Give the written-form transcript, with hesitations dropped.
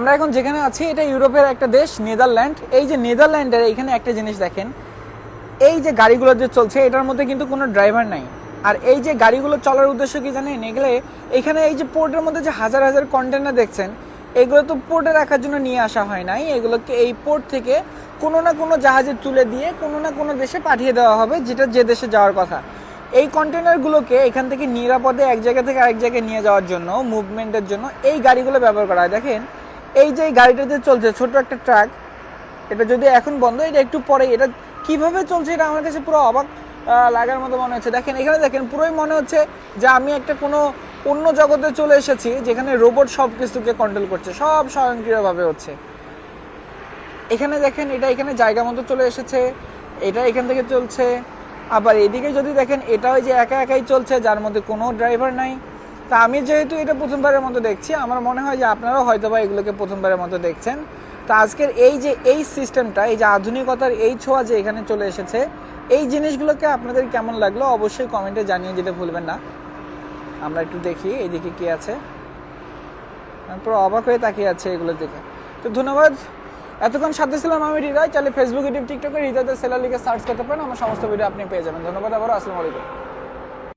আমরা এখন যেখানে আছি এটা ইউরোপের একটা দেশ নেদারল্যান্ড। এই যে নেদারল্যান্ডের এখানে একটা জিনিস দেখেন, এই যে গাড়িগুলো যে চলছে এটার মধ্যে কিন্তু কোনো ড্রাইভার নাই। আর এই যে গাড়িগুলো চলার উদ্দেশ্য কি জানেন, এগুলো এখানে এই যে পোর্টের মধ্যে যে হাজার হাজার কন্টেনার দেখছেন, এগুলো তো পোর্টে রাখার জন্য নিয়ে আসা হয় নাই, এগুলোকে এই পোর্ট থেকে কোনো না কোনো জাহাজে তুলে দিয়ে কোনো না কোনো দেশে পাঠিয়ে দেওয়া হবে, যেটা যে দেশে যাওয়ার কথা। এই কন্টেনারগুলোকে এখান থেকে নিরাপদে এক জায়গা থেকে আরেক জায়গায় নিয়ে যাওয়ার জন্য, মুভমেন্টের জন্য এই গাড়িগুলো ব্যবহার করা হয়। দেখেন এই যে গাড়িটাতে চলছে ছোট একটা ট্রাক, এটা যদি এখন বন্ধ, এটা একটু পরে এটা কিভাবে চলছে এটা আমার কাছে পুরো অবাক লাগার মতো মনে হচ্ছে। দেখেন এখানে দেখেন পুরোই মনে হচ্ছে যে আমি একটা কোনো অন্য জগতে চলে এসেছি, যেখানে রোবট সব কিছুকে কন্ট্রোল করছে, সব স্বয়ংক্রিয়ভাবে হচ্ছে। এখানে দেখেন এটা এখানে জায়গা মতো চলে এসেছে, এটা এখান থেকে চলছে। আবার এদিকে যদি দেখেন এটা ওই যে একা একাই চলছে, যার মধ্যে কোনো ড্রাইভার নাই। তা আমি যেহেতু এটা প্রথমবারের মতো দেখছি, আমার মনে হয় যে আপনারাও হয়তো বা এগুলোকে প্রথমবারের মতো দেখছেন। তো আজকের এই যে এই সিস্টেমটা, এই যে আধুনিকতার এই ছোঁয়া যে এখানে চলে এসেছে, এই জিনিসগুলোকে আপনাদের কেমন লাগলো অবশ্যই কমেন্টে জানিয়ে যেতে ভুলবেন না। আমরা একটু দেখি এইদিকে কি আছে, পুরো অবাক হয়ে তাকিয়ে আছে এগুলোর দিকে। তো ধন্যবাদ, এতক্ষণ সাথে ছিলাম আমি হৃদয়। চাইলে ফেসবুক, ইউটিউব, টিকটকে হৃদয় সেলার লিখে সার্চ করতে পারেন, আমার সমস্ত ভিডিও আপনি পেয়ে যাবেন। ধন্যবাদ আবারও, আসসালামু আলাইকুম।